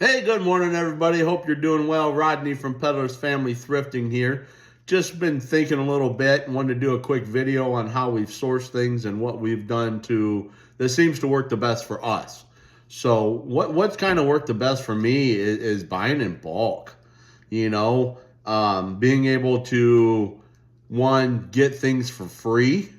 Hey, good morning, everybody. Hope you're doing well. Rodney from Peddler's Family Thrifting here. Just been thinking a little bit. Wanted to do a quick video on how we've sourced things and what we've done that seems to work the best for us. So, what's kind of worked the best for me is buying in bulk. Being able to one get things for free,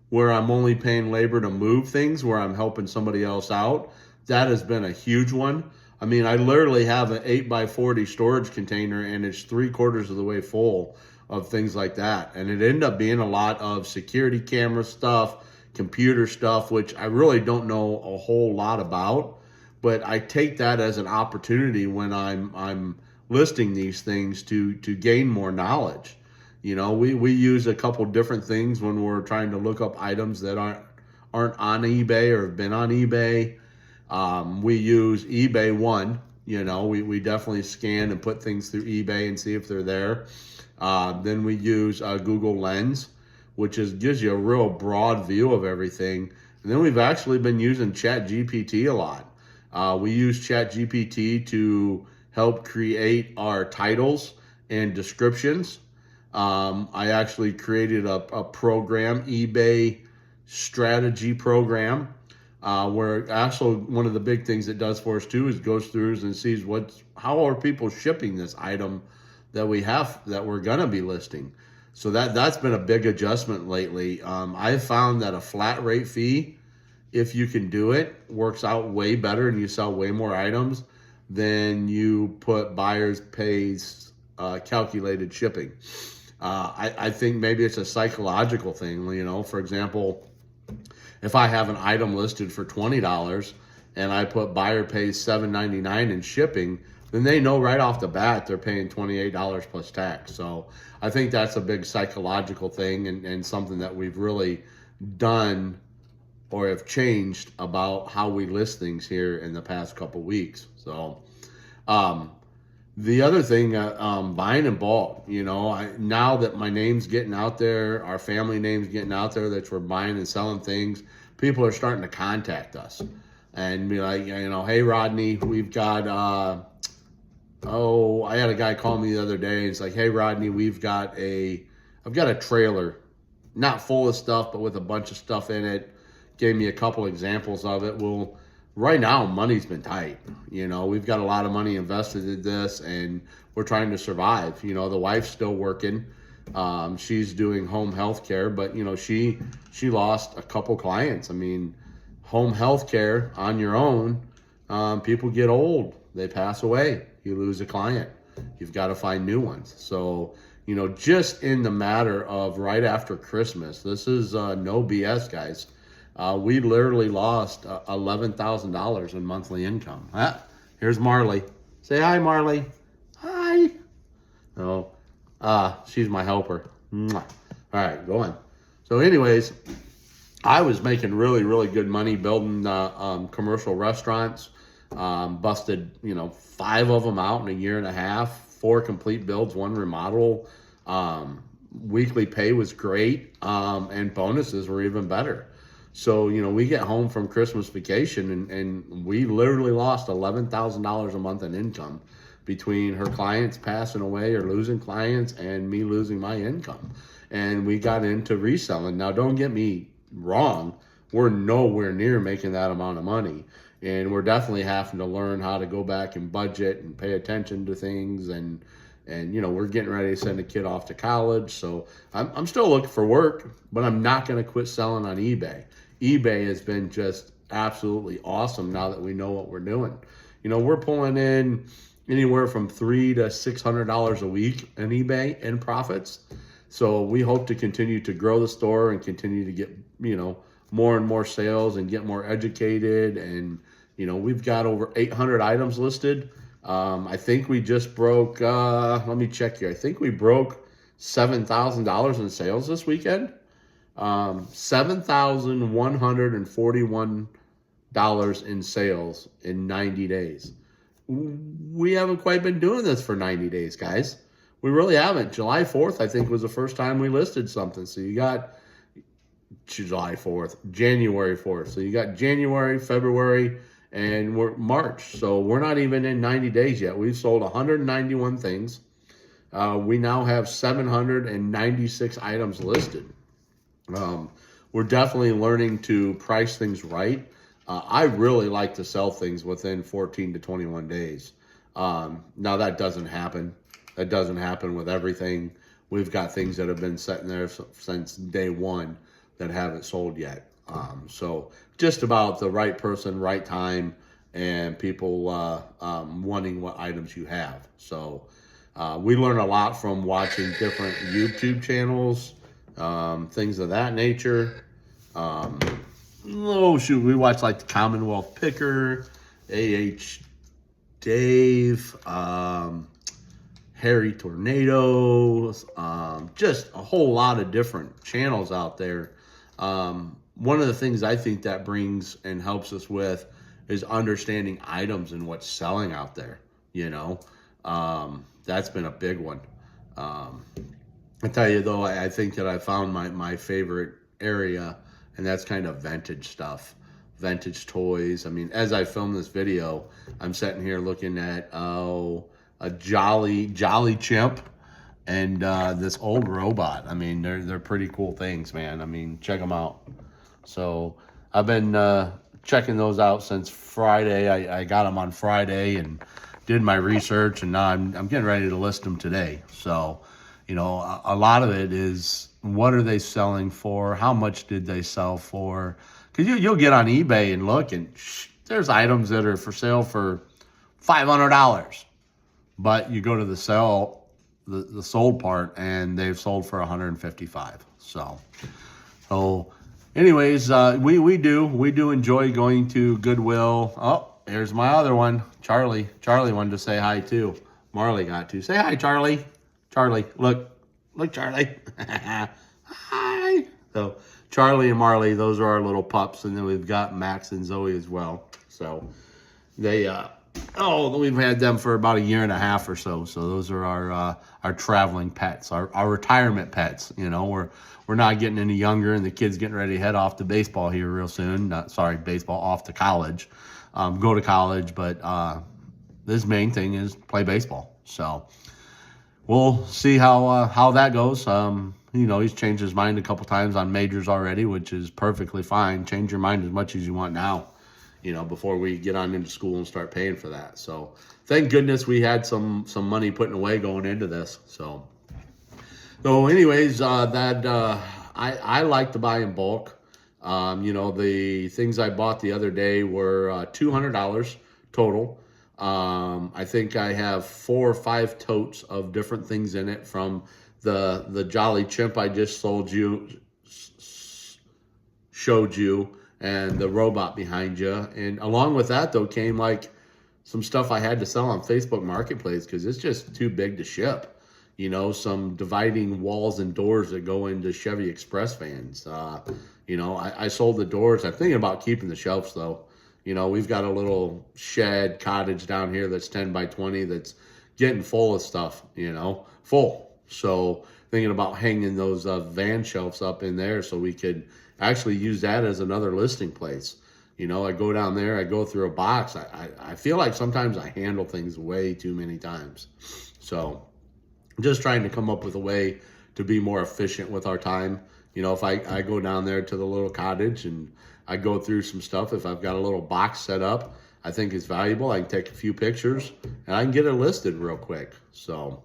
where I'm only paying labor to move things, where I'm helping somebody else out. That has been a huge one. I mean, I literally have an 8x40 storage container and it's 3/4 of the way full of things like that. And it ended up being a lot of security camera stuff, computer stuff, which I really don't know a whole lot about. But I take that as an opportunity when I'm listing these things to gain more knowledge. We use a couple different things when we're trying to look up items that aren't on eBay or have been on eBay. We use eBay One. We definitely scan and put things through eBay and see if they're there. Then we use Google Lens, which gives you a real broad view of everything. And then we've actually been using ChatGPT a lot. We use ChatGPT to help create our titles and descriptions. I actually created a program, eBay strategy program, where actually one of the big things it does for us too is goes through and sees how are people shipping this item that we're gonna be listing. So that's been a big adjustment lately. I've found that a flat rate fee, if you can do it, works out way better and you sell way more items than you put buyers pays calculated shipping. I think maybe it's a psychological thing. For example, if I have an item listed for $20 and I put buyer pays $7.99 in shipping, then they know right off the bat they're paying $28 plus tax. So I think that's a big psychological thing and something that we've really done or have changed about how we list things here in the past couple weeks. So the other thing, buying in bulk, now that my name's getting out there, our family name's getting out there, that we're buying and selling things, people are starting to contact us and be like, hey, Rodney, we've got, I had a guy call me the other day. It's like, hey, Rodney, I've got a trailer, not full of stuff, but with a bunch of stuff in it. Gave me a couple examples of it. Well, right now, money's been tight. We've got a lot of money invested in this and we're trying to survive. The wife's still working. She's doing home health care, but she lost a couple clients. I mean, home health care on your own, people get old, they pass away, you lose a client, you've got to find new ones. So, just in the matter of right after Christmas, this is no BS, guys. We literally lost $11,000 in monthly income. Here's Marley. Say hi, Marley. Hi. Oh, she's my helper. Mwah. All right, go on. So anyways, I was making really, really good money building commercial restaurants. Busted, 5 of them out in a year and a half, 4 complete builds, 1 remodel. Weekly pay was great, and bonuses were even better. So, we get home from Christmas vacation and we literally lost $11,000 a month in income between her clients passing away or losing clients and me losing my income. And we got into reselling. Now, don't get me wrong. We're nowhere near making that amount of money. And we're definitely having to learn how to go back and budget and pay attention to things. And we're getting ready to send a kid off to college. So I'm still looking for work, but I'm not going to quit selling on eBay. eBay has been just absolutely awesome now that we know what we're doing. We're pulling in anywhere from $300 to $600 a week in eBay in profits. So we hope to continue to grow the store and continue to get, more and more sales and get more educated. And, we've got over 800 items listed. I think we just broke, let me check here. I think we broke $7,000 in sales this weekend. $7,141 in sales in 90 days. We haven't quite been doing this for 90 days, guys. We really haven't. July 4th, I think, was the first time we listed something. So you got July 4th, January 4th. So you got January, February, and we're March, so we're not even in 90 days yet. We've sold 191 things. We now have 796 items listed. We're definitely learning to price things right. I really like to sell things within 14 to 21 days. Now that doesn't happen. That doesn't happen with everything. We've got things that have been sitting there since day one that haven't sold yet. So just about the right person, right time, and people wanting what items you have. So we learn a lot from watching different YouTube channels, things of that nature. Oh shoot, we watch like the Commonwealth Picker, AH Dave, Harry Tornadoes, just a whole lot of different channels out there. One of the things I think that brings and helps us with is understanding items and what's selling out there. That's been a big one. I tell you though, I think that I found my favorite area, and that's kind of vintage stuff, vintage toys. I mean, as I film this video, I'm sitting here looking at a Jolly Chimp and this old robot. I mean, they're pretty cool things, man. I mean, check them out. So I've been checking those out since Friday. I got them on Friday and did my research, and now I'm getting ready to list them today. So, a lot of it is, what are they selling for? How much did they sell for? Because you'll get on eBay and look, and there's items that are for sale for $500, but you go to the sold part, and they've sold for $155. So anyways, we do enjoy going to Goodwill. Oh, here's my other one, Charlie. Charlie wanted to say hi too. Marley got to say hi, Charlie. Charlie, look, Charlie. Hi. So Charlie and Marley, those are our little pups, and then we've got Max and Zoe as well. So they we've had them for about a year and a half or so. So those are our traveling pets, our retirement pets. We're not getting any younger, and the kids getting ready to head off to baseball here real soon. Baseball, off to college. Go to college, but this main thing is play baseball. So we'll see how that goes. He's changed his mind a couple times on majors already, which is perfectly fine. Change your mind as much as you want now, before we get on into school and start paying for that. So thank goodness we had some money putting away going into this. So anyways, I like to buy in bulk. The things I bought the other day were $200 total. I think I have 4 or 5 totes of different things in it, from the Jolly Chimp I just showed you, and the robot behind you. And along with that, though, came like some stuff I had to sell on Facebook Marketplace because it's just too big to ship. Some dividing walls and doors that go into Chevy Express vans. I sold the doors. I'm thinking about keeping the shelves, though. We've got a little shed cottage down here that's 10 by 20 that's getting full of stuff, full. So thinking about hanging those van shelves up in there so we could actually use that as another listing place. I go down there, I go through a box. I feel like sometimes I handle things way too many times. So just trying to come up with a way to be more efficient with our time. If I go down there to the little cottage and I go through some stuff, if I've got a little box set up, I think it's valuable. I can take a few pictures and I can get it listed real quick. So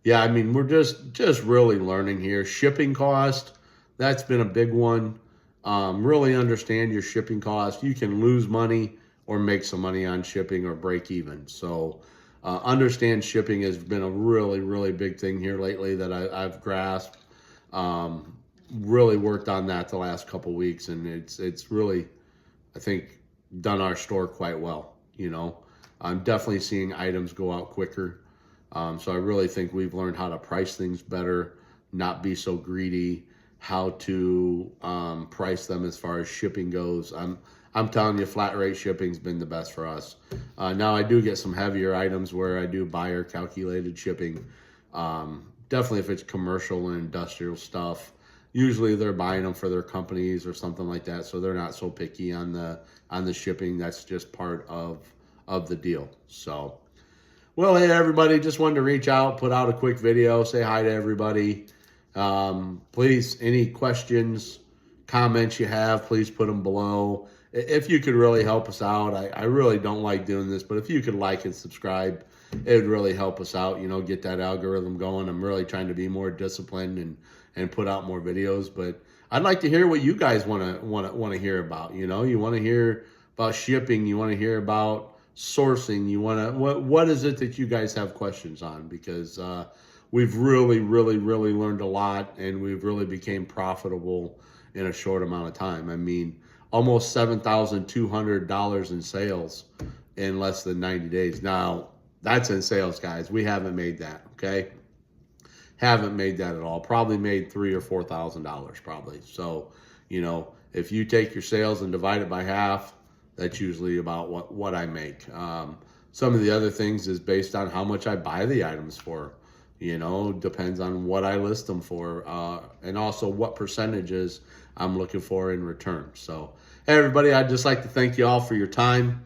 yeah, I mean, we're just really learning here. Shipping cost, that's been a big one. Really understand your shipping cost. You can lose money or make some money on shipping or break even. So understand shipping has been a really, really big thing here lately that I've grasped. Really worked on that the last couple weeks, and it's really, I think, done our store quite well. I'm definitely seeing items go out quicker. So I really think we've learned how to price things better, not be so greedy, how to price them as far as shipping goes. I'm telling you, flat rate shipping's been the best for us. Now I do get some heavier items where I do buyer calculated shipping. Definitely if it's commercial and industrial stuff, usually they're buying them for their companies or something like that, so they're not so picky on the shipping. That's just part of the deal. So, well, hey everybody, just wanted to reach out, put out a quick video, say hi to everybody. Please, any questions, comments you have, please put them below. If you could really help us out, I really don't like doing this, but if you could like and subscribe, it would really help us out, you know, get that algorithm going. I'm really trying to be more disciplined and put out more videos, but I'd like to hear what you guys want to hear about. You know, you want to hear about shipping, you want to hear about sourcing, you want to, what is it that you guys have questions on? Because we've really learned a lot, and we've really became profitable in a short amount of time. I mean, almost $7,200 in sales in less than 90 days. Now, that's in sales, guys. We haven't made that, okay? Haven't made that at all. Probably made $3,000 or $4,000 probably. So, you know, if you take your sales and divide it by half, that's usually about what I make. Some of the other things is based on how much I buy the items for. You know, depends on what I list them for, and also what percentages I'm looking for in return. So, hey, everybody, I'd just like to thank you all for your time.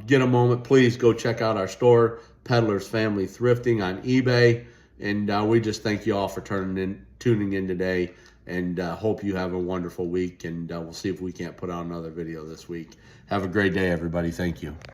Get a moment, please go check out our store, Peddler's Family Thrifting on eBay. And we just thank you all for tuning in today, and hope you have a wonderful week. And we'll see if we can't put out another video this week. Have a great day, everybody. Thank you.